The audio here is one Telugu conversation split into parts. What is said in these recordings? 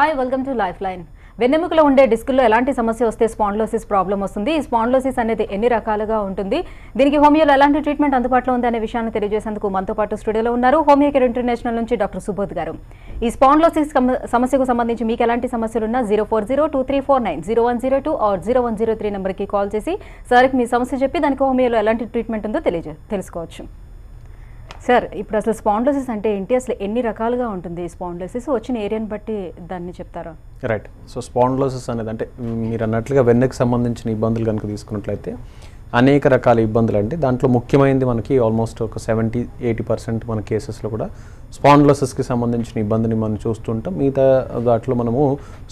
Hi welcome to life line. వెన్నెముకలో ఉండే డిస్కుల్లో ఎలాంటి సమస్య వస్తే స్పాండిలోసిస్ ప్రాబ్లం వస్తుంది, ఈ స్పాండిలోసిస్ అనేది ఎన్ని రకాలుగా ఉంటుంది, దీనికి హోమియోలో ఎలాంటి ట్రీట్మెంట్ అందుబాటులో ఉంది అనే విషయాన్ని తెలియజేసేందుకు మనతో పాటు స్టూడియోలో ఉన్నారు హోమియో కేర్ ఇంటర్నేషనల్ నుంచి డాక్టర్ సుబోధ్ గారు. ఈ స్పాండిలోసిస్ సమస్యకు సంబంధించి మీకు ఎలాంటి సమస్యలు ఉన్నా 04023490102 ఆర్ 0103 నెంబర్కి కాల్ చేసి సార్కి మీ సమస్య చెప్పి దానికి హోమియోలో ఎలాంటి ట్రీట్మెంట్ ఉందో తెలుసుకోవచ్చు. సార్, ఇప్పుడు అసలు స్పాండిలోసిస్ అంటే ఏంటి, అసలు ఎన్ని రకాలుగా ఉంటుంది స్పాండిలోసిస్, వచ్చిన ఏరియాని బట్టి దాన్ని చెప్తారా? రైట్. సో స్పాండిలోసిస్ అనేది అంటే మీరు అన్నట్లుగా వెన్నెకు సంబంధించిన ఇబ్బందులు కనుక తీసుకున్నట్లయితే అనేక రకాల ఇబ్బందులు అండి. దాంట్లో ముఖ్యమైనది మనకి ఆల్మోస్ట్ ఒక 70-80% మన కేసెస్లో కూడా స్పాండిలోసిస్కి సంబంధించిన ఇబ్బందిని మనం చూస్తుంటాం. మిగతా దాంట్లో మనము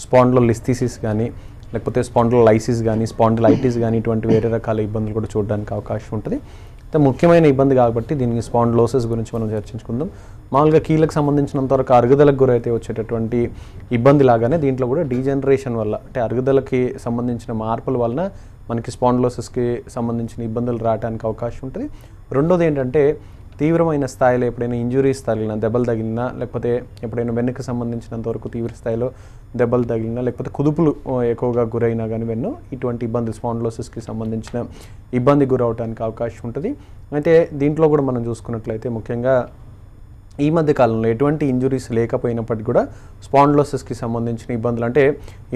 స్పాండిలోలిస్థిసిస్ కానీ లేకపోతే స్పాండిలోలైసిస్ కానీ స్పాండిలైటిస్ కానీ ఇటువంటి వేరే రకాల ఇబ్బందులు కూడా చూడడానికి అవకాశం ఉంటుంది. ముఖ్యమైన ఇబ్బంది కాబట్టి దీనికి స్పాండిలోసిస్ గురించి మనం చర్చించుకుందాం. మామూలుగా కీళ్ళకు సంబంధించినంతవరకు అరుగుదలకు గురైతే వచ్చేటటువంటి ఇబ్బంది లాగానే దీంట్లో కూడా డీజనరేషన్ వల్ల అంటే అరుగుదలకి సంబంధించిన మార్పుల వలన మనకి స్పాండిలోసిస్కి సంబంధించిన ఇబ్బందులు రావడానికి అవకాశం ఉంటుంది. రెండోది ఏంటంటే తీవ్రమైన స్థాయిలో ఎప్పుడైనా ఇంజురీస్ తగిలినా, దెబ్బలు తగిలినా, లేకపోతే ఎప్పుడైనా వెన్నుకు సంబంధించినంత వరకు తీవ్ర స్థాయిలో దెబ్బలు తగిలినా, లేకపోతే కుదుపులు ఎక్కువగా గురైనా కానీ ఇటువంటి ఇబ్బంది స్పాండిలోసిస్కి సంబంధించిన ఇబ్బంది గురవడానికి అవకాశం ఉంటుంది. అయితే దీంట్లో కూడా మనం చూసుకున్నట్లయితే ముఖ్యంగా ఈ మధ్య కాలంలో ఎటువంటి ఇంజురీస్ లేకపోయినప్పటికీ కూడా స్పాండిలోసిస్కి సంబంధించిన ఇబ్బందులు అంటే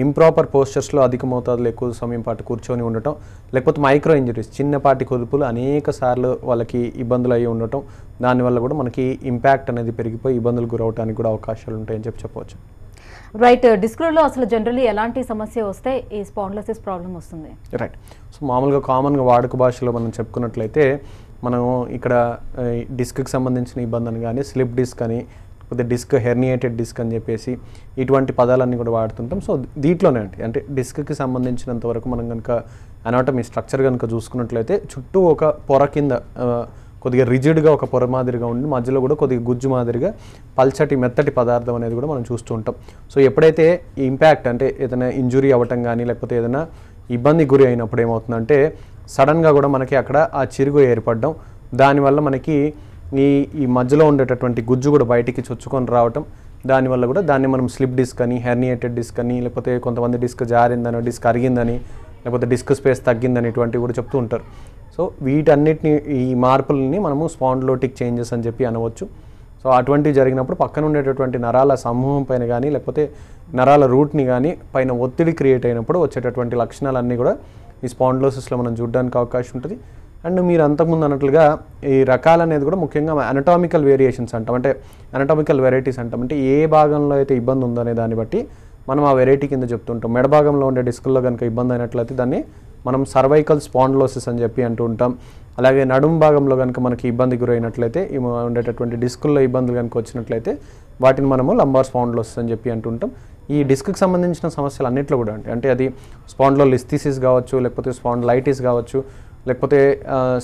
ఇంప్రాపర్ పోస్చర్స్లో అధిక మోతాదులో ఎక్కువ సమయం పాటు కూర్చొని ఉండటం, లేకపోతే మైక్రో ఇంజురీస్ చిన్నపాటి కుదుపులు అనేక సార్లు వాళ్ళకి ఇబ్బందులు అయ్యి ఉండటం, దానివల్ల కూడా మనకి ఇంపాక్ట్ అనేది పెరిగిపోయి ఇబ్బందులు గురవడానికి కూడా అవకాశాలు ఉంటాయని చెప్పవచ్చు. రైట్. డిస్కులలో అసలు జనరల్లీ ఎలాంటి సమస్య వస్తే ఈ స్పాండిలోసిస్ ప్రాబ్లం వస్తుంది? రైట్. సో మామూలుగా కామన్గా వాడుక భాషలో మనం చెప్పుకున్నట్లయితే మనం ఇక్కడ డిస్క్కి సంబంధించిన ఇబ్బంది అని కానీ స్లిప్ డిస్క్ అని లేకపోతే డిస్క్ హెర్నియేటెడ్ డిస్క్ అని చెప్పేసి ఇటువంటి పదాలన్నీ కూడా వాడుతుంటాం. సో దీంట్లోనే అంటే డిస్క్కి సంబంధించినంత వరకు మనం కనుక అనాటమీ స్ట్రక్చర్ కనుక చూసుకున్నట్లయితే చుట్టూ ఒక పొర కింద కొద్దిగా రిజిడ్గా ఒక పొర మాదిరిగా ఉండి మధ్యలో కూడా కొద్దిగా గుజ్జు మాదిరిగా పల్చటి మెత్తటి పదార్థం అనేది కూడా మనం చూస్తూ ఉంటాం. సో ఎప్పుడైతే ఈ ఇంపాక్ట్ అంటే ఏదైనా ఇంజురీ అవ్వటం కానీ లేకపోతే ఏదైనా ఇబ్బంది గురి అయినప్పుడు ఏమవుతుందంటే సడన్గా కూడా మనకి అక్కడ ఆ చిరుగు ఏర్పడడం, దానివల్ల మనకి ఈ మధ్యలో ఉండేటటువంటి గుజ్జు కూడా బయటికి చొచ్చుకొని రావటం, దానివల్ల కూడా దాన్ని మనం స్లిప్ డిస్క్ అని హెర్నియేటెడ్ డిస్క్ అని లేకపోతే కొంతమంది డిస్క్ జారిందని, డిస్క్ అరిగిందని, లేకపోతే డిస్క్ స్పేస్ తగ్గిందని ఇటువంటివి కూడా చెప్తూ ఉంటారు. సో వీటన్నిటిని ఈ మార్పులని మనము స్పాండిలోటిక్ చేంజెస్ అని చెప్పి అనవచ్చు. సో అటువంటివి జరిగినప్పుడు పక్కన ఉండేటటువంటి నరాల సమూహం పైన కానీ లేకపోతే నరాల రూట్ని కానీ పైన ఒత్తిడి క్రియేట్ అయినప్పుడు వచ్చేటటువంటి లక్షణాలన్నీ కూడా ఈ స్పాండిలోసిస్లో మనం చూడడానికి అవకాశం ఉంటుంది. అండ్ మీరు అంతకుముందు అన్నట్లుగా ఈ రకాలు అనేది కూడా ముఖ్యంగా అనటామికల్ వేరియేషన్స్ అంటాం, అంటే అనటామికల్ వెరైటీస్ అంటాం. అంటే ఏ భాగంలో అయితే ఇబ్బంది ఉందనే దాన్ని బట్టి మనం ఆ వెరైటీ కింద చెప్తుంటాం. మెడ భాగంలో ఉండే డిస్కుల్లో కనుక ఇబ్బంది అయినట్లయితే దాన్ని మనం సర్వైకల్ స్పాండిలోసిస్ అని చెప్పి అంటూ ఉంటాం. అలాగే నడుము భాగంలో కనుక మనకి ఇబ్బంది గురైనట్లయితే ఉండేటటువంటి డిస్కుల్లో ఇబ్బందులు కనుక వచ్చినట్లయితే వాటిని మనము లంబార్ స్పాండిలోసిస్ అని చెప్పి అంటుంటాం. ఈ డిస్క్కి సంబంధించిన సమస్యలు అన్నింటిలో కూడా అంటే అది స్పాండిలోలిస్థిసిస్ కావచ్చు, లేకపోతే స్పాండిలైటిస్ కావచ్చు, లేకపోతే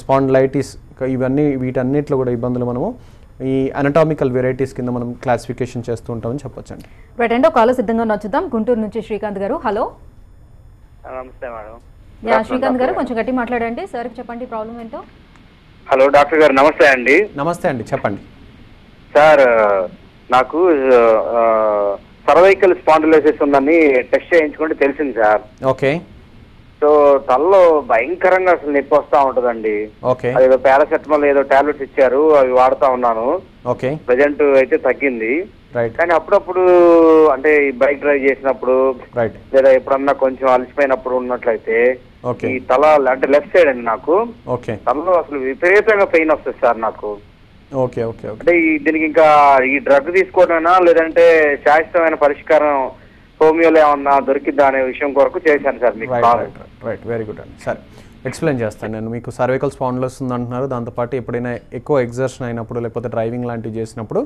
స్పాండిలైటిస్, ఇవన్నీ వీటన్నిటిలో కూడా ఇబ్బందులు మనము ఈ అనటామికల్ వెరైటీస్ కింద మనం క్లాసిఫికేషన్ చేస్తూ ఉంటామని చెప్పొచ్చు అండి. రైట్. అండ్ కాల్ సిద్ధంగా నచ్చుతాం. గుంటూరు నుంచి శ్రీకాంత్ గారు. హలో. నమస్తే మేడం. శ్రీకాంత్ గారు కొంచెం గట్టి మాట్లాడండి, సార్కి చెప్పండి ప్రాబ్లం ఏంటో. హలో డాక్టర్ గారు, నమస్తే అండి. నమస్తే అండి, చెప్పండి సార్. నాకు సర్వైకల్ స్పాండిలోసిస్ ఉందని టెస్ట్ చేయించుకుంటే తెలిసింది సార్. ఓకే. సో తలలో భయంకరంగా అసలు నొప్పి వస్తూ ఉంటుందండి. ఓకే. అదేదో పారాసెటమాల్ ఏదో టాబ్లెట్స్ ఇచ్చారు, అవి వాడుతా ఉన్నాను. ఓకే. ప్రెజెంట్ అయితే తగ్గింది. రైట్. కానీ అప్పుడప్పుడు అంటే బైక్ డ్రైవ్ చేసినప్పుడు రైట్ లేదా ఎప్పుడన్నా కొంచెం అలసిపోయినప్పుడు ఉన్నట్లయితే ఓకే ఈ తల అంటే లెఫ్ట్ సైడ్ అండి నాకు ఓకే తలలో అసలు విపరీతంగా పెయిన్ వస్తుంది సార్ నాకు. ఓకే ఓకే అంటే దీనికి ఇంకా ఈ డ్రగ్ తీసుకోవడమేనా లేదంటే శాశ్వతమైన పరిష్కారం హోమియోలో ఏమన్నా దొరికిద్దా అనే విషయం కొరకు చేశాను సార్ మీకు. రైట్, వెరీ గుడ్ అండి. సరే, ఎక్స్ప్లెయిన్ చేస్తాను నేను. మీకు సర్వైకల్ స్పాండిలోసిస్ ఉంది అంటున్నారు, దాంతోపాటు ఎప్పుడైనా ఎక్కువ ఎగ్జర్షన్ అయినప్పుడు లేకపోతే డ్రైవింగ్ లాంటివి చేసినప్పుడు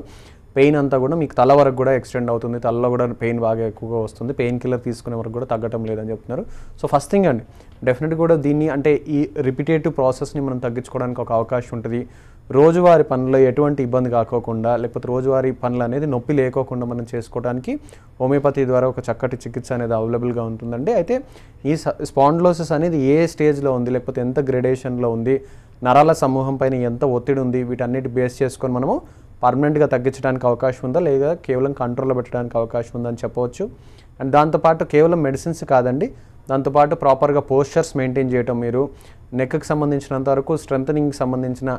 పెయిన్ అంతా కూడా మీకు తల వరకు కూడా ఎక్స్టెండ్ అవుతుంది, తలలో కూడా పెయిన్ బాగా ఎక్కువగా వస్తుంది, పెయిన్ కిల్లర్ తీసుకునే వరకు కూడా తగ్గటం లేదని చెప్తున్నారు. సో ఫస్ట్ థింగ్ అండి, డెఫినెట్గా కూడా దీన్ని అంటే ఈ రిపిటేటివ్ ప్రాసెస్ని మనం తగ్గించుకోవడానికి ఒక అవకాశం ఉంటుంది. రోజువారీ పనుల్లో ఎటువంటి ఇబ్బంది కాకోకుండా లేకపోతే రోజువారీ పనులు అనేది నొప్పి లేకోకుండా మనం చేసుకోవడానికి హోమియోపతి ద్వారా ఒక చక్కటి చికిత్స అనేది అవైలబుల్గా ఉంటుందండి. అయితే ఈ స్పాండిలోసిస్ అనేది ఏ స్టేజ్లో ఉంది, లేకపోతే ఎంత గ్రేడేషన్లో ఉంది, నరాల సమూహం పైన ఎంత ఒత్తిడి ఉంది, వీటన్నిటి బేస్ చేసుకొని మనము పర్మనెంట్గా తగ్గించడానికి అవకాశం ఉందా లేదా కేవలం కంట్రోల్లో పెట్టడానికి అవకాశం ఉందని చెప్పవచ్చు. అండ్ దాంతోపాటు కేవలం మెడిసిన్స్ కాదండి, దాంతోపాటు ప్రాపర్గా పోస్చర్స్ మెయింటైన్ చేయటం, మీరు నెక్కి సంబంధించినంత వరకు స్ట్రెంథనింగ్కి సంబంధించిన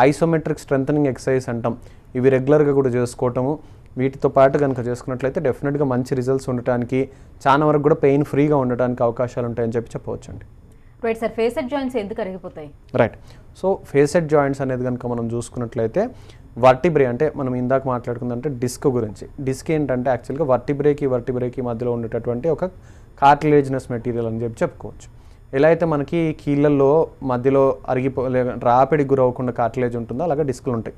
ఐసోమెట్రిక్ స్ట్రెంథనింగ్ ఎక్సర్సైజ్ అంటాం, ఇవి రెగ్యులర్గా కూడా చేసుకోవటము, వీటితో పాటు కనుక చేసుకున్నట్లయితే డెఫినెట్గా మంచి రిజల్ట్స్ ఉండటానికి, చాలా వరకు కూడా పెయిన్ ఫ్రీగా ఉండటానికి అవకాశాలు ఉంటాయని చెప్పవచ్చు అండి. రైట్ సార్, ఫేసెడ్ జాయింట్స్ ఎందుకు అరిగిపోతాయి? రైట్, సో ఫేసెడ్ జాయింట్స్ అనేది కనుక మనం చూసుకున్నట్లయితే వర్టిబ్రే, అంటే మనం ఇందాక మాట్లాడుకుందంటే డిస్క్ గురించి. డిస్క్ ఏంటంటే యాక్చువల్గా వర్టిబ్రేకి మధ్యలో ఉండేటటువంటి ఒక కార్టిలేజినస్ మెటీరియల్ అని చెప్పుకోవచ్చు. ఎలా అయితే మనకి కీళ్ళల్లో మధ్యలో రాపిడికి గురవకుండా కార్టిలేజ్ ఉంటుందో అలాగే డిస్కులు ఉంటాయి.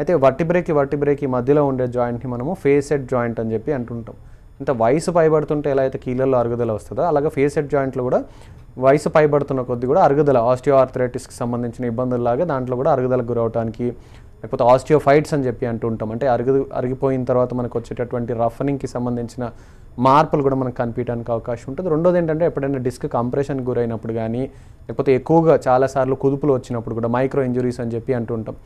అయితే వర్టిబ్రేకి మధ్యలో ఉండే జాయింట్ని మనము ఫేసెడ్ జాయింట్ అని చెప్పి అంటుంటాం. అంటే వయసు పైబడుతుంటే ఎలా అయితే కీళ్ళల్లో అరుగుదల వస్తుందో అలాగే ఫేసెడ్ జాయింట్లో కూడా వయసు పైబడుతున్న కొద్ది కూడా అరుగుదల, ఆస్టియోఆర్థరైటిస్కి సంబంధించిన ఇబ్బందుల్లాగా దాంట్లో కూడా అరుగుదలకు గురవడానికి, లేకపోతే ఆస్టియోఫైట్స్ అని చెప్పి అంటుంటాం. అంటే అరిగిపోయిన తర్వాత మనకు వచ్చేటటువంటి రఫనింగ్కి సంబంధించిన మార్పులు కూడా మనకు కనిపించడానికి అవకాశం ఉంటుంది. రెండోది ఏంటంటే ఎప్పుడైనా డిస్క్ కంప్రెషన్కి గురైనప్పుడు కానీ, లేకపోతే ఎక్కువగా చాలాసార్లు కుదుపులు వచ్చినప్పుడు కూడా మైక్రో ఇంజురీస్ అని చెప్పి అంటుంటాం.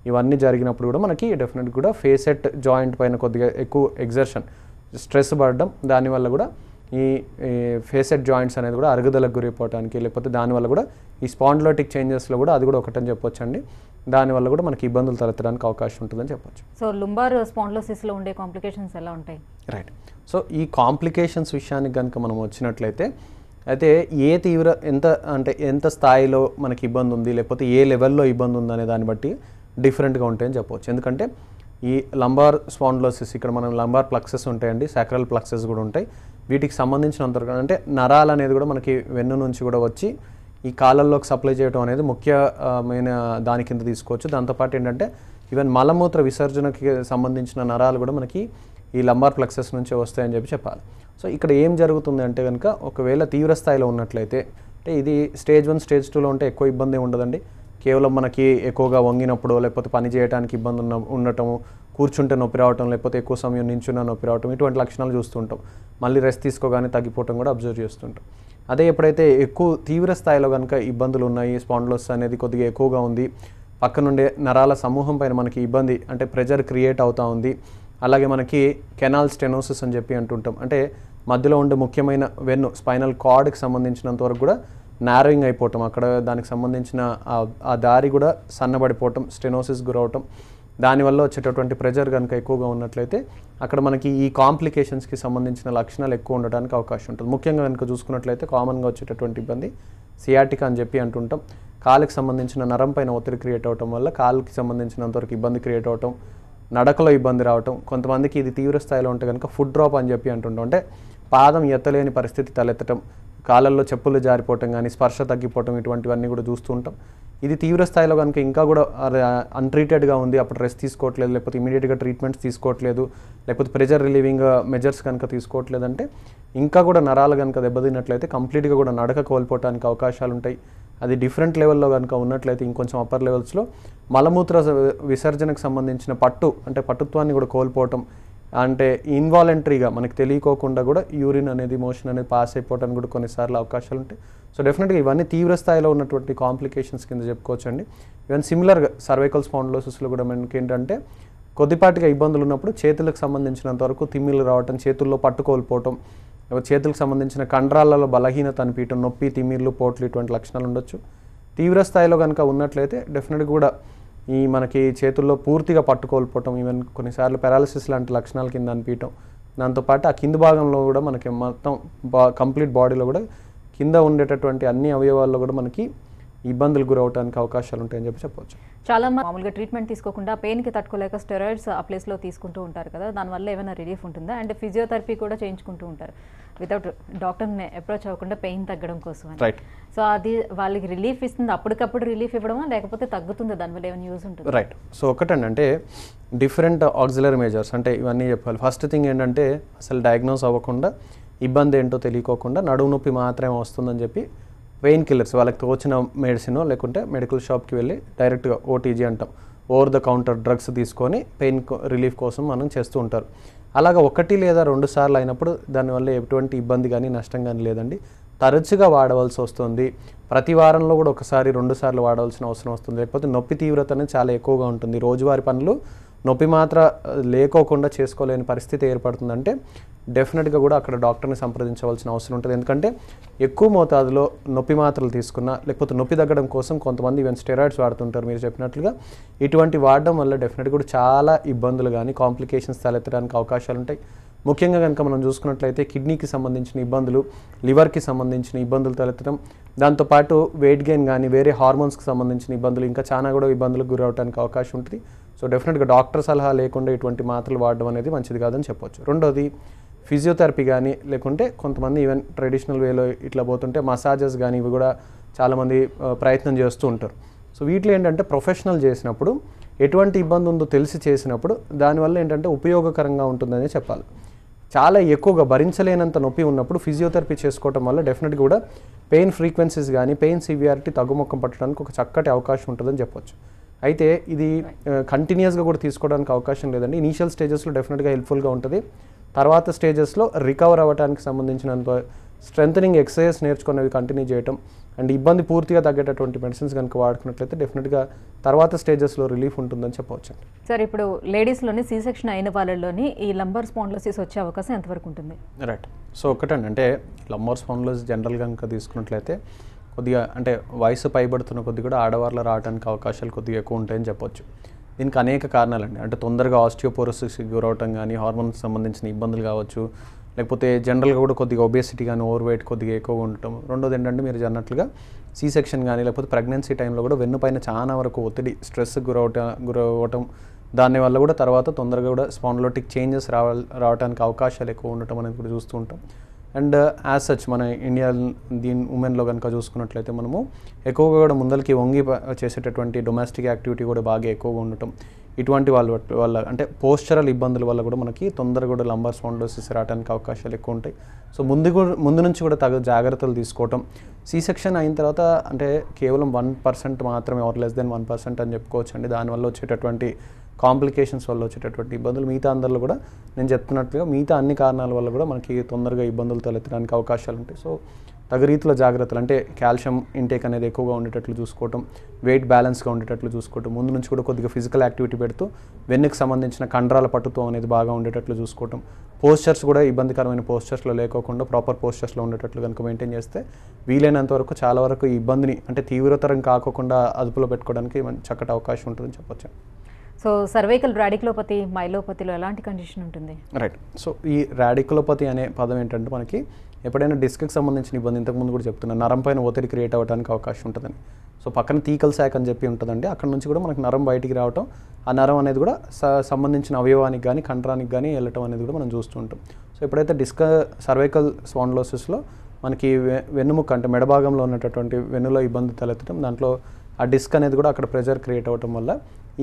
ఇవన్నీ జరిగినప్పుడు కూడా మనకి డెఫినెట్గా కూడా ఫేసెట్ జాయింట్ పైన కొద్దిగా ఎక్కువ ఎగ్జర్షన్, స్ట్రెస్ పడడం, దానివల్ల కూడా ఈ ఫేసెట్ జాయింట్స్ అనేది కూడా అరుగుదలకు గురైపోవడానికి, లేకపోతే దానివల్ల కూడా ఈ స్పాండిలోటిక్ చేంజెస్లో కూడా అది కూడా ఒకటని చెప్పొచ్చు అండి. దానివల్ల కూడా మనకి ఇబ్బందులు తలెత్తడానికి అవకాశం ఉంటుందని చెప్పొచ్చు. సో లుంబార్ స్పాండిలోసిస్లో ఉండే కాంప్లికేషన్స్ ఎలా ఉంటాయి? రైట్, సో ఈ కాంప్లికేషన్స్ విషయానికి కనుక మనం వచ్చినట్లయితే అయితే ఎంత స్థాయిలో మనకి ఇబ్బంది ఉంది, లేకపోతే ఏ లెవెల్లో ఇబ్బంది ఉంది అనే దాన్ని బట్టి డిఫరెంట్గా ఉంటాయని చెప్పవచ్చు. ఎందుకంటే ఈ లంబార్ స్పాండిలోసిస్, ఇక్కడ మనం లంబార్ ప్లక్సెస్ ఉంటాయండి, సాక్రల్ ప్లక్సెస్ కూడా ఉంటాయి. వీటికి సంబంధించినంత అంటే నరాలు అనేది కూడా మనకి వెన్ను నుంచి కూడా వచ్చి ఈ కాళ్ళల్లోకి సప్లై చేయడం అనేది ముఖ్యమైన దాని కింద తీసుకోవచ్చు. దాంతోపాటు ఏంటంటే ఈవెన్ మలమూత్ర విసర్జనకి సంబంధించిన నరాలు కూడా మనకి ఈ లంబార్ ప్లక్సెస్ నుంచే వస్తాయని చెప్పాలి. సో ఇక్కడ ఏం జరుగుతుంది అంటే కనుక ఒకవేళ తీవ్ర స్థాయిలో ఉన్నట్లయితే, అంటే ఇది స్టేజ్ 1 స్టేజ్ 2లో ఉంటే ఎక్కువ ఇబ్బంది ఉండదండి. కేవలం మనకి ఎక్కువగా వంగినప్పుడు, లేకపోతే పని చేయడానికి ఇబ్బంది ఉండటము, కూర్చుంటే నొప్పి రావటం, లేకపోతే ఎక్కువ సమయం నించున్న నొప్పి రావటం, ఇటువంటి లక్షణాలు చూస్తుంటాం. మళ్ళీ రెస్ట్ తీసుకోగానే తగ్గిపోవటం కూడా అబ్జర్వ్ చేస్తుంటాం. అదే ఎప్పుడైతే ఎక్కువ తీవ్ర స్థాయిలో కనుక ఇబ్బందులు ఉన్నాయి, స్పాండిలోసిస్ అనేది కొద్దిగా ఎక్కువగా ఉంది, పక్క నుండే నరాల సమూహం పైన మనకి ఇబ్బంది అంటే ప్రెజర్ క్రియేట్ అవుతూ ఉంది, అలాగే మనకి కెనాల్ స్టెనోసిస్ అని చెప్పి అంటుంటాం. అంటే మధ్యలో ఉండే ముఖ్యమైన వెన్ను స్పైనల్ కార్డ్కి సంబంధించినంత వరకు కూడా నారోయింగ్ అయిపోవటం, అక్కడ దానికి సంబంధించిన ఆ దారి కూడా సన్నబడిపోవటం, స్టెనోసిస్ గురవటం, దానివల్ల వచ్చేటటువంటి ప్రెజర్ కనుక ఎక్కువగా ఉన్నట్లయితే అక్కడ మనకి ఈ కాంప్లికేషన్స్కి సంబంధించిన లక్షణాలు ఎక్కువ ఉండడానికి అవకాశం ఉంటుంది. ముఖ్యంగా కనుక చూసుకున్నట్లయితే కామన్గా వచ్చేటటువంటి ఇబ్బంది సియాటికా అని చెప్పి అంటుంటాం. కాలుకి సంబంధించిన నరం పైన ఒత్తిడి క్రియేట్ అవటం వల్ల కాలుకి సంబంధించినంతవరకు ఇబ్బంది క్రియేట్ అవటం, నడకలో ఇబ్బంది రావటం, కొంతమందికి ఇది తీవ్ర స్థాయిలో ఉంటే కనుక ఫుట్ డ్రాప్ అని చెప్పి అంటుంటాం. అంటే పాదం ఎత్తలేని పరిస్థితి తలెత్తటం, కాళ్ళల్లో చెప్పులు జారిపోవటం కానీ, స్పర్శ తగ్గిపోవటం, ఇటువంటివన్నీ కూడా చూస్తూ ఉంటాం. ఇది తీవ్ర స్థాయిలో కనుక ఇంకా కూడా అన్ట్రీటెడ్గా ఉంది, అప్పుడు రెస్ట్ తీసుకోవట్లేదు, లేకపోతే ఇమీడియట్గా ట్రీట్మెంట్స్ తీసుకోవట్లేదు, లేకపోతే ప్రెజర్ రిలీవింగ్ మెజర్స్ కనుక తీసుకోవట్లేదు అంటే ఇంకా కూడా నరాలు కనుక దెబ్బతిన్నట్లయితే కంప్లీట్గా కూడా నడక కోల్పోవడానికి అవకాశాలు ఉంటాయి. అది డిఫరెంట్ లెవెల్లో కనుక ఉన్నట్లయితే ఇంకొంచెం అప్పర్ లెవెల్స్లో మలమూత్ర విసర్జనకు సంబంధించిన పట్టుత్వాన్ని కూడా కోల్పోవటం, అంటే ఇన్వాలంటరీగా మనకి తెలియకోకుండా కూడా యూరిన్ అనేది, మోషన్ అనేది పాస్ అయిపోవడానికి కూడా కొన్నిసార్లు అవకాశాలు ఉంటాయి. సో డెఫినెట్గా ఇవన్నీ తీవ్ర స్థాయిలో ఉన్నటువంటి కాంప్లికేషన్స్ కింద చెప్పుకోవచ్చు అండి. ఈవెన్ సిమిలర్గా సర్వైకల్ స్పాండిలోసిస్లో కూడా మనకి ఏంటంటే కొద్దిపాటిగా ఇబ్బందులు ఉన్నప్పుడు చేతులకు సంబంధించినంత వరకు తిమ్మిళ్ళు రావటం, చేతుల్లో పట్టు కోల్పోవటం, చేతులకు సంబంధించిన కండరాలలో బలహీనత అనిపించడం, నొప్పి, తిమ్మిళ్ళు, పోట్లు, ఇటువంటి లక్షణాలు ఉండొచ్చు. తీవ్ర స్థాయిలో కనుక ఉన్నట్లయితే డెఫినెట్గా కూడా ఈ మనకి చేతుల్లో పూర్తిగా పట్టుకోల్పోవటం, ఈవెన్ కొన్నిసార్లు పారాలిసిస్ లాంటి లక్షణాల కింద అనిపించడం, దాంతోపాటు ఆ కింది భాగంలో కూడా మనకి మొత్తం కంప్లీట్ బాడీలో కూడా కింద ఉండేటటువంటి అన్ని అవయవాల్లో కూడా మనకి ఇబ్బందులు గురవడానికి అవకాశాలు ఉంటాయని చెప్పవచ్చు. చాలా మామూలుగా ట్రీట్మెంట్ తీసుకోకుండా పెయిన్కి తట్టుకోలేక స్టెరాయిడ్స్ ఆ ప్లేస్లో తీసుకుంటూ ఉంటారు కదా, దానివల్ల ఏమైనా రిలీఫ్ ఉంటుందా? అండ్ ఫిజియోథెరపీ కూడా చేయించుకుంటూ ఉంటారు వితౌట్ డాక్టర్ని అప్రోచ్ అవ్వకుండా పెయిన్ తగ్గడం కోసం. రైట్, సో అది వాళ్ళకి రిలీఫ్ ఇస్తుంది, అప్పటికప్పుడు రిలీఫ్ ఇవ్వడమా లేకపోతే తగ్గుతుందా, దానివల్ల ఏమైనా యూజ్ ఉంటుంది? రైట్, సో ఒకటండి అంటే డిఫరెంట్ ఆక్సిలరీ మెజర్స్ అంటే ఇవన్నీ చెప్పాలి. ఫస్ట్ థింగ్ ఏంటంటే అసలు డయాగ్నోస్ అవ్వకుండా ఇబ్బంది ఏంటో తెలియకోకుండా నడుము నొప్పి మాత్రమే వస్తుందని చెప్పి పెయిన్ కిల్లర్స్ వాళ్ళకి తోచిన మెడిసిన్ లేకుంటే మెడికల్ షాప్కి వెళ్ళి డైరెక్ట్గా ఓటీజీ అంటాం, ఓవర్ ద కౌంటర్ డ్రగ్స్ తీసుకొని పెయిన్ రిలీఫ్ కోసం మనం చేస్తూ ఉంటారు. అలాగా 1 లేదా 2 సార్లు అయినప్పుడు దానివల్ల ఎటువంటి ఇబ్బంది కానీ నష్టం కానీ లేదండి. తరచుగా వాడవలసి వస్తుంది, ప్రతి వారంలో కూడా 1 సారి 2 సార్లు వాడవలసిన అవసరం వస్తుంది, లేకపోతే నొప్పి తీవ్రత అనేది చాలా ఎక్కువగా ఉంటుంది. రోజువారీ పనులు నొప్పి మాత్ర లేకోకుండా చేసుకోలేని పరిస్థితి ఏర్పడుతుందంటే డెఫినెట్గా కూడా అక్కడ డాక్టర్ని సంప్రదించవలసిన అవసరం ఉంటుంది. ఎందుకంటే ఎక్కువ మోతాదులో నొప్పి మాత్రలు తీసుకున్నా లేకపోతే నొప్పి తగ్గడం కోసం కొంతమంది ఈవెన్ స్టెరాయిడ్స్ వాడుతుంటారు మీరు చెప్పినట్లుగా. ఇటువంటి వాడడం వల్ల డెఫినెట్గా కూడా చాలా ఇబ్బందులు కానీ కాంప్లికేషన్స్ తలెత్తడానికి అవకాశాలు ఉంటాయి. ముఖ్యంగా కనుక మనం చూసుకున్నట్లయితే కిడ్నీకి సంబంధించిన ఇబ్బందులు, లివర్కి సంబంధించిన ఇబ్బందులు తలెత్తడం, దాంతోపాటు వెయిట్ గెయిన్ కానీ వేరే హార్మోన్స్కి సంబంధించిన ఇబ్బందులు ఇంకా చాలా కూడా ఇబ్బందులకు గురవడానికి అవకాశం ఉంటుంది. సో డెఫినెట్గా డాక్టర్ సలహా లేకుండా ఇటువంటి మాత్రలు వాడడం అనేది మంచిది కాదని చెప్పొచ్చు. రెండోది ఫిజియోథెరపీ కానీ లేకుంటే కొంతమంది ఈవెన్ ట్రెడిషనల్ వేలో ఇట్లా పోతుంటే మసాజెస్ కానీ ఇవి కూడా చాలామంది ప్రయత్నం చేస్తూ ఉంటారు. సో వీటిలో ఏంటంటే ప్రొఫెషనల్ చేసినప్పుడు ఎటువంటి ఇబ్బంది ఉందో తెలిసి చేసినప్పుడు దానివల్ల ఏంటంటే ఉపయోగకరంగా ఉంటుందని చెప్పాలి. చాలా ఎక్కువగా భరించలేనంత నొప్పి ఉన్నప్పుడు ఫిజియోథెరపీ చేసుకోవటం వల్ల డెఫినెట్గా కూడా పెయిన్ ఫ్రీక్వెన్సీస్ కానీ పెయిన్ సివియారిటీ తగ్గుముఖం పట్టడానికి ఒక చక్కటి అవకాశం ఉంటుందని చెప్పొచ్చు. అయితే ఇది కంటిన్యూస్గా కూడా తీసుకోవడానికి అవకాశం లేదండి. ఇనీషియల్ స్టేజెస్లో డెఫినెట్గా హెల్ప్ఫుల్గా ఉంటుంది. తర్వాత స్టేజెస్లో రికవర్ అవ్వడానికి సంబంధించినంత స్ట్రెంథనింగ్ ఎక్సర్సైజ్ నేర్చుకునేవి కంటిన్యూ చేయటం అండ్ ఇబ్బంది పూర్తిగా తగ్గేటటువంటి మెడిసిన్స్ కనుక వాడుకున్నట్లయితే డెఫినెట్గా తర్వాత స్టేజెస్లో రిలీఫ్ ఉంటుందని చెప్పవచ్చు. సార్, ఇప్పుడు లేడీస్లోని సీ సెక్షన్ అయిన వాళ్ళలోని ఈ లంబర్ స్పాండిలోసిస్ వచ్చే అవకాశం ఎంతవరకు ఉంటుంది? రైట్. సో ఒకటండి, అంటే లంబర్ స్పాండిలోసిస్ జనరల్గా కనుక తీసుకున్నట్లయితే కొద్దిగా అంటే వయసు పైబడుతున్న కొద్ది కూడా ఆడవాళ్ళు రావడానికి అవకాశాలు కొద్దిగా ఎక్కువ ఉంటాయని చెప్పొచ్చు. దీనికి అనేక కారణాలండి. అంటే తొందరగా ఆస్టియోపోరోసిస్కి గురవటం కానీ, హార్మోన్కి సంబంధించిన ఇబ్బందులు కావచ్చు, లేకపోతే జనరల్గా కూడా కొద్దిగా ఒబేసిటీ కానీ ఓవర్ వెయిట్ కొద్దిగా ఎక్కువగా ఉండటం. రెండోది ఏంటంటే మీరు అన్నట్లుగా సీ సెక్షన్ కానీ లేకపోతే ప్రెగ్నెన్సీ టైంలో కూడా వెన్నుపైన చాలా వరకు ఒత్తిడి స్ట్రెస్కి గురవటం దానివల్ల కూడా తర్వాత తొందరగా కూడా స్పాండిలోటిక్ చేంజెస్ రావడానికి అవకాశాలు ఎక్కువ ఉండటం అనేది కూడా చూస్తూ ఉంటాం. అండ్ యాజ్ సచ్ మన ఇండియా ఉమెన్లో కనుక చూసుకున్నట్లయితే మనము ఎక్కువగా కూడా ముందరికి వంగి చేసేటటువంటి డొమెస్టిక్ యాక్టివిటీ కూడా బాగా ఎక్కువగా ఉండటం, ఇటువంటి వాళ్ళ అంటే పోస్చరల్ ఇబ్బందుల వల్ల కూడా మనకి తొందరగా కూడా లంబర్ స్పాండిలోసిస్ రావడానికి అవకాశాలు ఎక్కువ ఉంటాయి. సో ముందు నుంచి కూడా తగు జాగ్రత్తలు తీసుకోవటం. సీ సెక్షన్ అయిన తర్వాత అంటే కేవలం 1% మాత్రమే ఆర్ లెస్ దెన్ 1% అని చెప్పుకోవచ్చు అండి. దానివల్ల వచ్చేటటువంటి కాంప్లికేషన్స్ వల్ల వచ్చేటటువంటి ఇబ్బందులు మిగతా అందరిలో కూడా నేను చెప్తున్నట్లుగా మిగతా అన్ని కారణాల వల్ల కూడా మనకి తొందరగా ఇబ్బందులు తలెత్తడానికి అవకాశాలు ఉంటాయి. సో తగు రీతిలో జాగ్రత్తలు అంటే కాల్షియం ఇంటేక్ అనేది ఎక్కువగా ఉండేటట్లు చూసుకోవటం, వెయిట్ బ్యాలెన్స్గా ఉండేటట్లు చూసుకోవటం, ముందు నుంచి కూడా కొద్దిగా ఫిజికల్ యాక్టివిటీ పెడుతూ వెన్నుకి సంబంధించిన కండరాల పట్టుతో అనేది బాగా ఉండేటట్లు చూసుకోవటం, పోస్చర్స్ కూడా ఇబ్బందికరమైన పోస్చర్స్లో లేకోకుండా ప్రాపర్ పోస్చర్స్లో ఉండేటట్లు కనుక మెయింటైన్ చేస్తే వీలైనంత వరకు చాలా వరకు ఈ ఇబ్బందిని అంటే తీవ్రతరం కాకుండా అదుపులో పెట్టుకోవడానికి చక్కటి అవకాశం ఉంటుందని చెప్పొచ్చు. సో సర్వైకల్ రాడికులోపతి, మైలోపతిలో ఎలాంటి కండిషన్ ఉంటుంది? రైట్. సో ఈ రాడికులోపతి అనే పదం ఏంటంటే మనకి ఎప్పుడైనా డిస్క్కి సంబంధించిన ఇబ్బంది ఇంతకుముందు కూడా చెప్తున్నాను, నరం పైన ఒత్తిడి క్రియేట్ అవ్వడానికి అవకాశం ఉంటుందని. సో పక్కన తీకల్ శాఖ అని చెప్పి ఉంటుందండి, అక్కడ నుంచి కూడా మనకి నరం బయటికి రావటం, ఆ నరం అనేది కూడా సంబంధించిన అవయవానికి కానీ కండరానికి కానీ వెళ్ళటం అనేది కూడా మనం చూస్తూ ఉంటాం. సో ఎప్పుడైతే సర్వైకల్ స్పాండిలోసిస్లో మనకి వెన్నుముక్క అంటే మెడభాగంలో ఉన్నటువంటి వెన్నులో ఇబ్బంది తలెత్తడం, దాంట్లో ఆ డిస్క్ అనేది కూడా అక్కడ ప్రెజర్ క్రియేట్ అవ్వటం వల్ల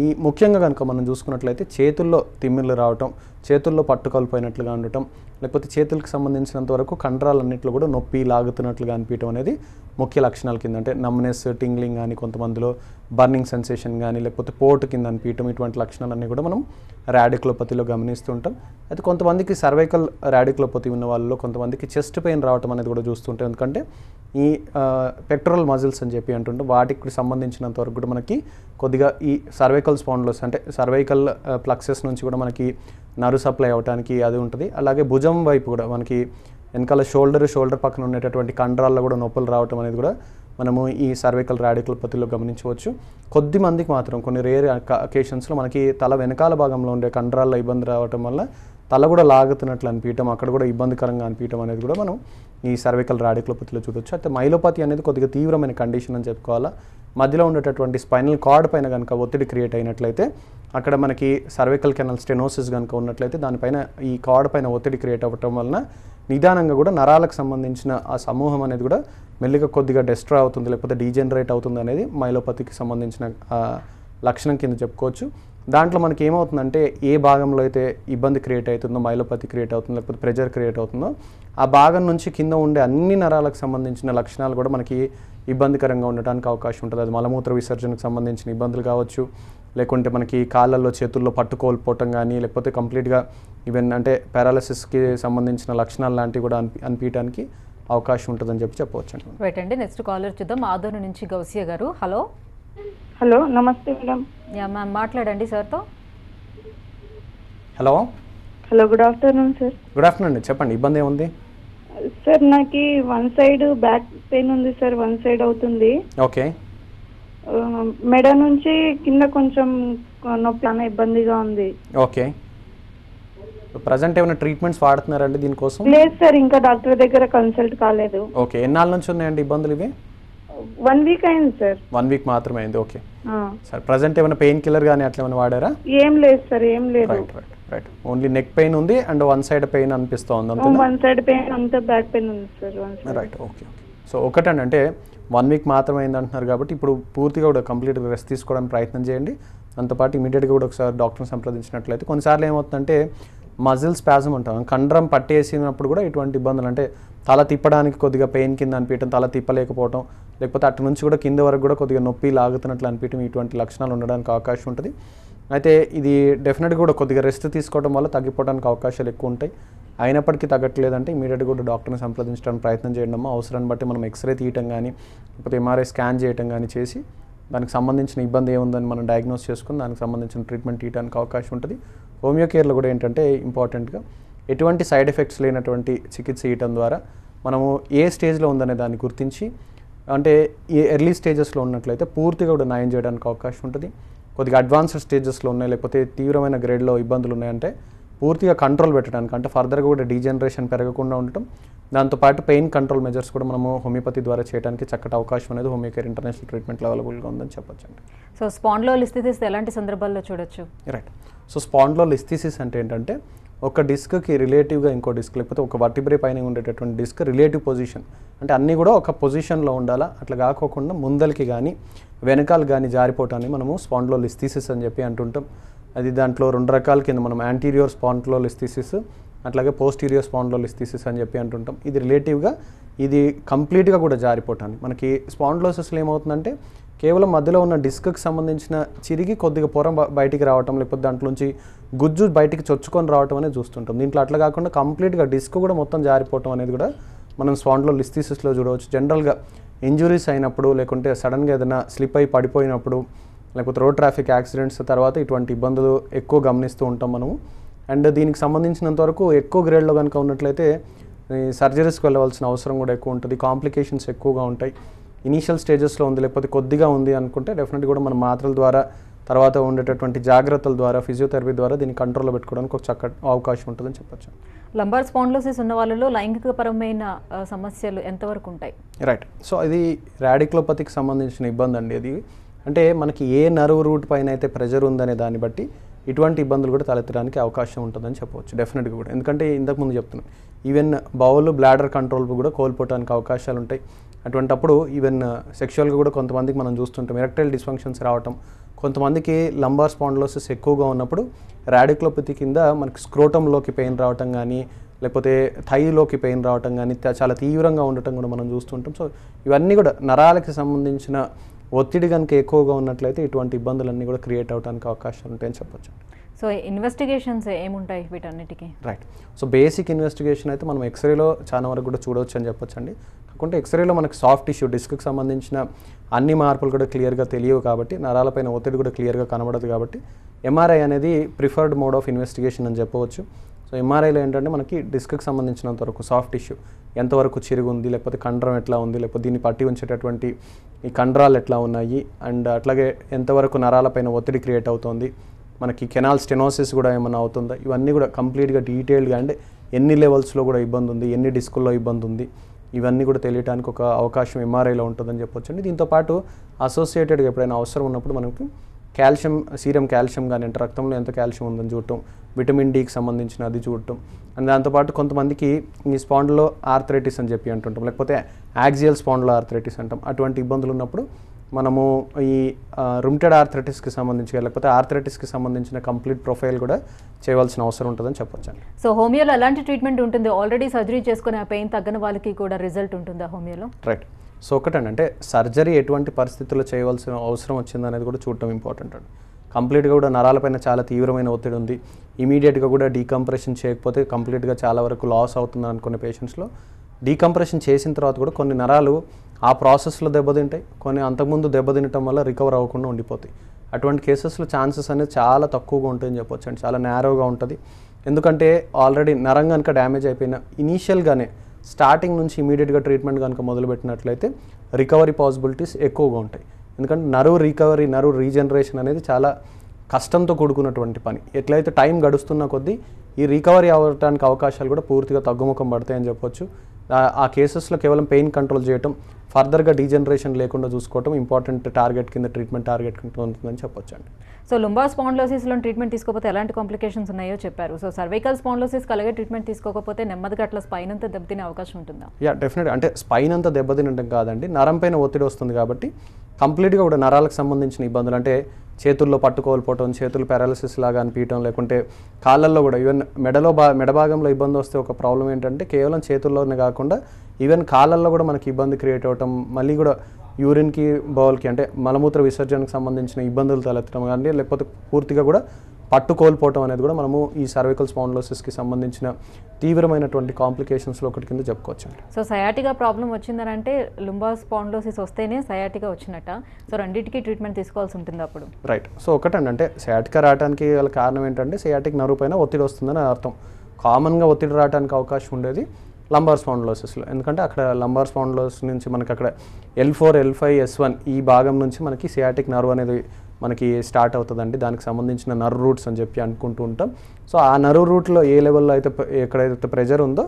ఈ ముఖ్యంగా కనుక మనం చూసుకున్నట్లయితే చేతుల్లో తిమ్మిళ్ళు రావటం, చేతుల్లో పట్టుకోల్పోయినట్లుగా ఉండటం, లేకపోతే చేతులకు సంబంధించినంత వరకు కండరాలన్నింటిలో కూడా నొప్పి లాగుతున్నట్లుగా అనిపించడం అనేది ముఖ్య లక్షణాల కింద. అంటే నమ్నెస్, టింగ్లింగ్ కానీ, కొంతమందిలో బర్నింగ్ సెన్సేషన్ కానీ, లేకపోతే పోటు కింద అనిపించడం, ఇటువంటి లక్షణాలన్నీ కూడా మనం రాడికులోపతిలో గమనిస్తూ ఉంటాం. అయితే కొంతమందికి సర్వైకల్ రాడికులోపతి ఉన్న వాళ్ళలో కొంతమందికి చెస్ట్ పెయిన్ రావటం అనేది కూడా చూస్తుంటాం. ఎందుకంటే ఈ పెక్టరల్ మజిల్స్ అని చెప్పి అంటుంటాం, వాటికి సంబంధించినంత వరకు కూడా మనకి కొద్దిగా ఈ సర్వైకల్ స్పాండిలోసిస్ అంటే సర్వైకల్ ప్లక్సెస్ నుంచి కూడా మనకి నరు సప్లై అవ్వడానికి అది ఉంటుంది. అలాగే భుజం వైపు కూడా మనకి వెనకాల షోల్డర్ పక్కన ఉండేటటువంటి కండరాల్లో కూడా నొప్పులు రావటం అనేది కూడా మనము ఈ సర్వైకల్ రాడికులోపతిలో గమనించవచ్చు. కొద్ది మందికి మాత్రం కొన్ని రేర్ అకేషన్స్లో మనకి తల వెనకాల భాగంలో ఉండే కండరాల్లో ఇబ్బంది రావటం వల్ల తల కూడా లాగుతున్నట్లు అనిపించడం, అక్కడ కూడా ఇబ్బందికరంగా అనిపించడం అనేది కూడా మనం ఈ సర్వైకల్ రాడికులోపతిలో చూడవచ్చు. అయితే మైలోపతి అనేది కొద్దిగా తీవ్రమైన కండిషన్ అని చెప్పుకోవాలా. మధ్యలో ఉండేటటువంటి స్పైనల్ కార్డ్ పైన కనుక ఒత్తిడి క్రియేట్ అయినట్లయితే అక్కడ మనకి సర్వైకల్ కెనాల్ స్టెనోసిస్ కనుక ఉన్నట్లయితే దానిపైన ఈ కార్డ్ పైన ఒత్తిడి క్రియేట్ అవ్వటం వలన నిదానంగా కూడా నరాలకు సంబంధించిన ఆ సమూహం అనేది కూడా మెల్లిగా కొద్దిగా డెస్ట్రాయ్ అవుతుంది, లేకపోతే డీజనరేట్ అవుతుంది అనేది మైలోపతికి సంబంధించిన లక్షణం కింద చెప్పుకోవచ్చు. దాంట్లో మనకి ఏమవుతుందంటే ఏ భాగంలో అయితే ఇబ్బంది క్రియేట్ అవుతుందో, మైలోపతి క్రియేట్ అవుతుందో, లేకపోతే ప్రెజర్ క్రియేట్ అవుతుందో ఆ భాగం నుంచి కింద ఉండే అన్ని నరాలకు సంబంధించిన లక్షణాలు కూడా మనకి ఇబ్బందికరంగా ఉండడానికి అవకాశం ఉంటుంది. అది మలమూత్ర విసర్జనకు సంబంధించిన ఇబ్బందులు కావచ్చు, లేకుంటే మనకి కాళ్ళల్లో చేతుల్లో పట్టుకోల్పోవటం కానీ, లేకపోతే కంప్లీట్గా ఈవెన్ అంటే పారాలసిస్కి సంబంధించిన లక్షణాలు లాంటివి కూడా అనిపించడానికి అవకాశం ఉంటుందని చెప్పవచ్చు అండి. రైట్ అండి, నెక్స్ట్ కాలర్ చూద్దాం. ఆదోని నుంచి గౌసియా గారు. హలో. హలో, నమస్తే మేడం. యా మ్యామ్, మాట్లాడండి సార్తో. Hello. Hello, good afternoon sir. Good afternoon అండి, చెప్పండి ఇబ్బంది ఏముంది? సార్ నాకు వన్ సైడ్ బ్యాక్ పెయిన్ ఉంది సార్, వన్ సైడ్ అవుతుంది. ఓకే. మెడ నుంచి కింద కొంచెం నొప్పి, చాలా ఇబ్బందిగా ఉంది. ఓకే. ప్రజెంట్ ఏమైనా ట్రీట్మెంట్స్ వాడుతున్నారండి దీనికోసం? లేదు సార్, ఇంకా డాక్టర్ దగ్గర కన్సల్ట్ కాలేదు. ఓకే. ఎన్నాళ్ళ నుంచి ఉన్నాయండి ఇబ్బందులు ఇవి? 1 వీక్ అయింది సార్. 1 వీక్ మాత్రమే అయింది. Okay sir. ప్రజెంట్ ఏమైనా పెయిన్ కిల్లర్ కానీ అట్లా ఏమైనా వాడారా? ఏం లేదు సార్, ఏం లేదు. Right right right. Only neck pain ఉంది అండ్ వన్ సైడ్ పెయిన్ అనిపిస్తుంది అంతే? వన్ సైడ్ పెయిన్, అంతా బ్యాక్ పెయిన్ ఉంది sir. Right. Okay okay. So ఒకటండి, అంటే 1 వీక్ మాత్రమే అయింది అంటున్నారు కాబట్టి ఇప్పుడు పూర్తిగా కూడా కంప్లీట్గా రెస్ట్ తీసుకోవడానికి ప్రయత్నం చేయండి. దాంతోపాటు ఇమీడియట్గా కూడా ఒకసారి డాక్టర్ని సంప్రదించినట్లయితే, కొన్నిసార్లు ఏమవుతుందంటే మజిల్ స్పాజమ్ అంటాం, కండరం పట్టేసినప్పుడు కూడా ఇటువంటి ఇబ్బందులు, అంటే తల తిప్పడానికి కొద్దిగా పెయిన్ కింద అనిపించడం, తల తిప్పలేకపోవడం, లేకపోతే అటు నుంచి కూడా కింద వరకు కూడా కొద్దిగా నొప్పి లాగుతున్నట్లు అనిపించడం, ఇటువంటి లక్షణాలు ఉండడానికి అవకాశం ఉంటుంది. అయితే ఇది డెఫినెట్గా కూడా కొద్దిగా రెస్ట్ తీసుకోవడం వల్ల తగ్గిపోవడానికి అవకాశాలు ఎక్కువ ఉంటాయి. అయినప్పటికీ తగ్గట్లేదంటే ఇమీడియట్గా కూడా డాక్టర్ని సంప్రదించడానికి ప్రయత్నం చేయడం అమ్మా. అవసరాన్ని బట్టి మనం ఎక్స్రే తీయటం కానీ లేకపోతే ఎంఆర్ఐ స్కాన్ చేయటం కానీ చేసి దానికి సంబంధించిన ఇబ్బంది ఏముందని మనం డయాగ్నోస్ చేసుకుని దానికి సంబంధించిన ట్రీట్మెంట్ తీయడానికి అవకాశం ఉంటుంది. హోమియో కేర్లో కూడా ఏంటంటే ఇంపార్టెంట్గా ఎటువంటి సైడ్ ఎఫెక్ట్స్ లేనటువంటి చికిత్స ఇవ్వడం ద్వారా మనము ఏ స్టేజ్లో ఉందనే దాన్ని గుర్తించి, అంటే ఏ ఎర్లీ స్టేజెస్లో ఉన్నట్లయితే పూర్తిగా కూడా నయం చేయడానికి అవకాశం ఉంటుంది. కొద్దిగా అడ్వాన్స్డ్ స్టేజెస్లో ఉన్నాయి, లేకపోతే తీవ్రమైన గ్రేడ్లో ఇబ్బందులు ఉన్నాయంటే పూర్తిగా కంట్రోల్ పెట్టడానికి, అంటే ఫర్దర్గా కూడా డీజనరేషన్ పెరగకుండా ఉండటం, దాంతోపాటు పెయిన్ కంట్రోల్ మెజర్స్ కూడా మనము హోమియోపతి ద్వారా చేయడానికి చక్కటి అవకాశం అనేది హోమియో కేర్ ఇంటర్నేషనల్ ట్రీట్మెంట్లో అవైలబుల్గా ఉందని చెప్పొచ్చండి. సో స్పాండిలోలిస్థెసిస్ ఎలాంటి సందర్భాల్లో చూడొచ్చు? రైట్. సో స్పాండిలోలిస్థెసిస్ అంటే ఏంటంటే ఒక డిస్క్కి రిలేటివ్గా ఇంకో డిస్క్, లేకపోతే ఒక వర్టిబ్రే పైన ఉండేటటువంటి డిస్క్ రిలేటివ్ పొజిషన్, అంటే అన్నీ కూడా ఒక పొజిషన్లో ఉండాలా. అట్లా కాకోకుండా ముందలకి కానీ వెనకాల కానీ జారిపోవటాన్ని మనము స్పాండిలోలిస్థెసిస్ అని చెప్పి అంటుంటాం. అది దాంట్లో 2 రకాల కింద మనం యాంటీరియర్ స్పాండిలోలిస్థెసిస్, అట్లాగే పోస్టీరియర్ స్పాండిలోలిస్థెసిస్ అని చెప్పి అంటుంటాం. ఇది రిలేటివ్గా, ఇది కంప్లీట్గా కూడా జారిపోవటాన్ని. మనకి స్పాండిలోసిస్లో ఏమవుతుందంటే కేవలం మధ్యలో ఉన్న డిస్క్కి సంబంధించిన చిరిగి కొద్దిగా పొర బయటికి రావటం, లేకపోతే దాంట్లోంచి గుజ్జు బయటికి చొచ్చుకొని రావటం అనేది చూస్తుంటాం. దీంట్లో అట్లా కాకుండా కంప్లీట్గా డిస్క్ కూడా మొత్తం జారిపోవటం అనేది కూడా మనం స్పాండిలోలిస్థెసిస్లో చూడవచ్చు. జనరల్గా ఇంజురీస్ అయినప్పుడు, లేకుంటే సడన్గా ఏదైనా స్లిప్ అయి పడిపోయినప్పుడు, లేకపోతే రోడ్ ట్రాఫిక్ యాక్సిడెంట్స్ తర్వాత ఇటువంటి ఇబ్బందులు ఎక్కువ గమనిస్తూ ఉంటాం మనము. అండ్ దీనికి సంబంధించినంత వరకు ఎక్కువ గ్రేడ్లో కనుక ఉన్నట్లయితే సర్జరీస్కి వెళ్ళవలసిన అవసరం కూడా ఎక్కువ ఉంటుంది, కాంప్లికేషన్స్ ఎక్కువగా ఉంటాయి. ఇనీషియల్ స్టేజెస్లో ఉంది, లేకపోతే కొద్దిగా ఉంది అనుకుంటే డెఫినెట్గా కూడా మన మాత్రల ద్వారా, తర్వాత ఉండేటటువంటి జాగ్రత్తల ద్వారా, ఫిజియోథెరపీ ద్వారా దీన్ని కంట్రోల్లో పెట్టుకోవడానికి ఒక చక్కటి అవకాశం ఉంటుందని చెప్పొచ్చు. లంబార్ స్పాండిలోసిస్ ఉన్న వాళ్ళలో లైంగికపరమైన సమస్యలు ఎంతవరకు ఉంటాయి? రైట్. సో ఇది రాడిక్లోపతికి సంబంధించిన ఇబ్బంది అండి. అది అంటే మనకి ఏ నర్వ్ రూట్ పైన అయితే ప్రెజర్ ఉందనే దాన్ని బట్టి ఇటువంటి ఇబ్బందులు కూడా తలెత్తడానికి అవకాశం ఉంటుందని చెప్పవచ్చు డెఫినెట్గా కూడా. ఎందుకంటే ఇంతకుముందు చెప్తున్నాను, ఈవెన్ బౌల్, బ్లాడర్ కంట్రోల్ కూడా కోల్పోవడానికి అవకాశాలు ఉంటాయి. అటువంటప్పుడు ఈవెన్ సెక్షువల్గా కూడా కొంతమందికి మనం చూస్తుంటాం ఎరెక్టైల్ డిస్ఫంక్షన్స్ రావటం. కొంతమందికి లంబార్ స్పాండిలోసిస్ ఎక్కువగా ఉన్నప్పుడు రాడిక్లోపతి కింద మనకి స్క్రోటంలోకి పెయిన్ రావటం కానీ, లేకపోతే థైలోకి పెయిన్ రావటం కానీ చాలా తీవ్రంగా ఉండటం కూడా మనం చూస్తుంటాం. సో ఇవన్నీ కూడా నరాలకి సంబంధించిన ఒత్తిడి కనుక ఎక్కువగా ఉన్నట్లయితే ఇటువంటి ఇబ్బందులన్నీ కూడా క్రియేట్ అవడానికి అవకాశాలు ఉంటాయని చెప్పొచ్చు. సో ఇన్వెస్టిగేషన్స్ ఏముంటాయి వీటన్నిటికీ? రైట్. సో బేసిక్ ఇన్వెస్టిగేషన్ అయితే మనం ఎక్స్రేలో చాలా వరకు కూడా చూడవచ్చు అని చెప్పొచ్చండి. కాకుంటే ఎక్స్రేలో మనకి సాఫ్ట్ టిష్యూ డిస్క్కి సంబంధించిన అన్ని మార్పులు కూడా క్లియర్గా తెలియవు కాబట్టి, నరాలపైన ఒత్తిడి కూడా క్లియర్గా కనబడదు కాబట్టి ఎంఆర్ఐ అనేది ప్రిఫర్డ్ మోడ్ ఆఫ్ ఇన్వెస్టిగేషన్ అని చెప్పవచ్చు. సో ఎంఆర్ఐలో ఏంటంటే మనకి డిస్క్కి సంబంధించినంత వరకు సాఫ్ట్ టిష్యూ ఎంతవరకు చిరుగు ఉంది, లేకపోతే కండరం ఎట్లా ఉంది, లేకపోతే దీన్ని పట్టి ఉంచేటటువంటి ఈ కండరాలు ఎట్లా ఉన్నాయి, అండ్ అట్లాగే ఎంతవరకు నరాలపైన ఒత్తిడి క్రియేట్ అవుతుంది, మనకి కెనాల్ స్టెనోసిస్ కూడా ఏమైనా అవుతుందా, ఇవన్నీ కూడా కంప్లీట్గా డీటెయిల్డ్గా, అంటే ఎన్ని లెవెల్స్లో కూడా ఇబ్బంది ఉంది, ఎన్ని డిస్కుల్లో ఇబ్బంది ఉంది, ఇవన్నీ కూడా తెలియడానికి ఒక అవకాశం ఎంఆర్ఐలో ఉంటుందని చెప్పొచ్చండి. దీంతోపాటు అసోసియేటెడ్గా ఎప్పుడైనా అవసరం ఉన్నప్పుడు మనకి కాల్షియం, సీరం కాల్షియం కానీ, అంటే రక్తంలో ఎంత కాల్షియం ఉందని చూడటం, విటమిన్ డికి సంబంధించిన అది చూడటం, అండ్ దాంతోపాటు కొంతమందికి ఈ స్పాండిలో ఆర్థరైటిస్ అని చెప్పి అంటుంటాం, లేకపోతే యాక్సియల్ స్పాండిలో ఆర్థరైటిస్ అంటాం. అటువంటి ఇబ్బందులు ఉన్నప్పుడు మనము ఈ రుమ్టెడ్ ఆర్థరైటిస్కి సంబంధించి, లేకపోతే ఆర్థరైటిస్కి సంబంధించిన కంప్లీట్ ప్రొఫైల్ కూడా చేయవలసిన అవసరం ఉంటుందని చెప్పొచ్చండి. సో హోమియోలో ఎలాంటి ట్రీట్మెంట్ ఉంటుంది? ఆల్రెడీ సర్జరీ చేసుకుని ఆ పెయిన్ తగ్గని వాళ్ళకి కూడా రిజల్ట్ ఉంటుందా హోమియోలో? రైట్. సో ఒకటండి, అంటే సర్జరీ ఎటువంటి పరిస్థితుల్లో చేయవలసిన అవసరం వచ్చిందనేది కూడా చూడటం ఇంపార్టెంట్ అండి. కంప్లీట్గా కూడా నరాలపైన చాలా తీవ్రమైన ఒత్తిడి ఉంది, ఇమీడియట్గా కూడా డీకంప్రెషన్ చేయకపోతే కంప్లీట్గా చాలా వరకు లాస్ అవుతుంది అనుకునే పేషెంట్స్లో డీకంప్రెషన్ చేసిన తర్వాత కూడా కొన్ని నరాలు ఆ ప్రాసెస్లో దెబ్బతింటాయి, కొన్ని అంతకుముందు దెబ్బతినటం వల్ల రికవర్ అవ్వకుండా ఉండిపోతాయి. అటువంటి కేసెస్లో ఛాన్సెస్ అనేది చాలా తక్కువగా ఉంటాయని చెప్పొచ్చు అండి, చాలా నేరోగా ఉంటుంది. ఎందుకంటే ఆల్రెడీ నరం కనుక డ్యామేజ్ అయిపోయిన ఇనీషియల్గానే స్టార్టింగ్ నుంచి ఇమీడియట్గా ట్రీట్మెంట్ కనుక మొదలుపెట్టినట్లయితే రికవరీ పాసిబిలిటీస్ ఎక్కువగా ఉంటాయి. ఎందుకంటే నర్వ్ రికవరీ, నర్వ్ రీజనరేషన్ అనేది చాలా కష్టంతో కూడుకున్నటువంటి పని. ఎట్లయితే టైం గడుస్తున్న కొద్దీ ఈ రికవరీ అవ్వడానికి అవకాశాలు కూడా పూర్తిగా తగ్గుముఖం పడతాయని చెప్పొచ్చు. ఆ కేసెస్లో కేవలం పెయిన్ కంట్రోల్ చేయటం, ఫర్దర్గా డీజనరేషన్ లేకుండా చూసుకోవటం ఇంపార్టెంట్ టార్గెట్ కింద, ట్రీట్మెంట్ టార్గెట్ కింద ఉంటుందని చెప్పొచ్చు అండి. సో లుంబార్ స్పాండిలోసిస్లో ట్రీట్మెంట్ తీసుకోకపోతే ఎలాంటి కాంప్లికేషన్స్ ఉన్నాయో చెప్పారు. సో సర్వైకల్ స్పాండిలోసిస్కి అలాగే ట్రీట్మెంట్ తీసుకోకపోతే నెమ్మదిగా అట్లా స్పైన్ అంతా దెబ్బతినే అవకాశం ఉంటుందా? యా, డెఫినెట్గా. అంటే స్పైన్ అంతా దెబ్బతినడం కాదండి, నరం పైన ఒత్తిడి వస్తుంది కాబట్టి కంప్లీట్గా కూడా నరాలకు సంబంధించిన ఇబ్బందులు, అంటే చేతుల్లో పట్టుకోల్పోవటం, చేతులు పారాలిసిస్ లాగా అనిపించడం, లేకుంటే కాళ్ళల్లో కూడా ఈవెన్ మెడ భాగంలో ఇబ్బంది వస్తే ఒక ప్రాబ్లం ఏంటంటే కేవలం చేతుల్లోనే కాకుండా ఈవెన్ కాళ్ళల్లో కూడా మనకి ఇబ్బంది క్రియేట్ అవ్వటం, మళ్ళీ కూడా యూరిన్కి, బౌల్కి అంటే మలమూత్ర విసర్జనకు సంబంధించిన ఇబ్బందులు తలెత్తడం కానీ, లేకపోతే పూర్తిగా కూడా పట్టుకోల్పోవటం అనేది కూడా మనము ఈ సర్వైకల్ స్పాండిలోసిస్కి సంబంధించిన తీవ్రమైనటువంటి కాంప్లికేషన్స్లో ఒకటి కింద చెప్పుకోవచ్చు. సో సయాటికా ప్రాబ్లం వచ్చిందని అంటే లుంబార్ స్పాండిలోసిస్ వస్తేనే సయాటికా వచ్చినట్ట. సో రెండింటికి ట్రీట్మెంట్ తీసుకోవాల్సి ఉంటుంది అప్పుడు. రైట్. సో ఒకటండి, అంటే సయాటికా రావడానికి గల కారణం ఏంటంటే సయాటిక్ నర్వ్ పైన ఒత్తిడి వస్తుందని అర్థం. కామన్గా ఒత్తిడి రావడానికి అవకాశం ఉండేది లంబార్ స్పాండిలోసిస్లో, ఎందుకంటే అక్కడ లంబార్ స్పాండిలోసిస్ నుంచి మనకి అక్కడ L4, L5, S1 ఈ భాగం నుంచి మనకి సియాటిక్ నర్వ్ అనేది మనకి స్టార్ట్ అవుతుందండి. దానికి సంబంధించిన నర్వ్ రూట్స్ అని చెప్పి అనుకుంటూ ఉంటాం. సో ఆ నర్వ్ రూట్లో ఏ లెవెల్లో అయితే ఎక్కడైతే ప్రెజర్ ఉందో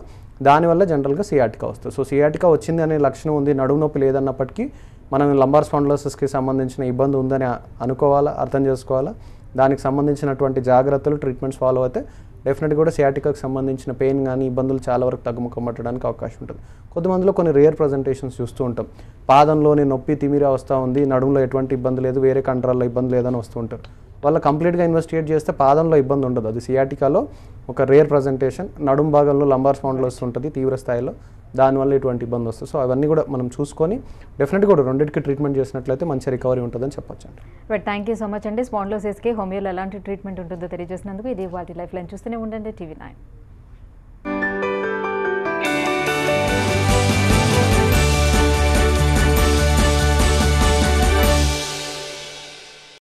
దానివల్ల జనరల్గా సియాటికా వస్తుంది. సో సియాటికా వచ్చింది అనే లక్షణం ఉంది, నడుము నొప్పి లేదన్నప్పటికీ మనం లంబార్ స్పాండిలోసిస్కి సంబంధించిన ఇబ్బంది ఉందని అనుకోవాలా, అర్థం చేసుకోవాలా. దానికి సంబంధించినటువంటి జాగ్రత్తలు, ట్రీట్మెంట్స్ ఫాలో అయితే డెఫినెట్గా కూడా సియాటికాకి సంబంధించిన పెయిన్ కానీ ఇబ్బందులు చాలా వరకు తగ్గుముఖం పట్టడానికి అవకాశం ఉంటుంది. కొద్దిమందిలో కొన్ని రేర్ ప్రజెంటేషన్స్ చూస్తూ ఉంటాం. పాదంలోని నొప్పి తిమిరి వస్తూ ఉంది, నడుములో ఎటువంటి ఇబ్బంది లేదు, వేరే కండరాల్లో ఇబ్బంది లేదని వస్తూ ఉంటారు. వాళ్ళ కంప్లీట్గా ఇన్వెస్టిగేట్ చేస్తే పాదంలో ఇబ్బంది ఉండదు, అది సియాటికాలో ఒక రేర్ ప్రజెంటేషన్. నడుము భాగంలో లంబార్ స్పాండిలోసిస్ ఉంటుంది తీవ్ర స్థాయిలో, దానివల్ల ఇటువంటి ఇబ్బంది వస్తుంది. సో అవన్నీ కూడా మనం చూసుకొని డెఫినెట్గా కూడా రెండింటికి ట్రీట్మెంట్ చేసినట్లయితే మంచి రికవరీ ఉంటుందని చెప్పొచ్చు అండి. But thank you so much అండి. స్పాండిలోసిస్కి హోమియోలో ఎలాంటి ట్రీట్మెంట్ ఉంటుందో తెలియజేసినందుకు. ఇది వాటి లైఫ్ లైన్ చూస్తూనే ఉండండి TV9.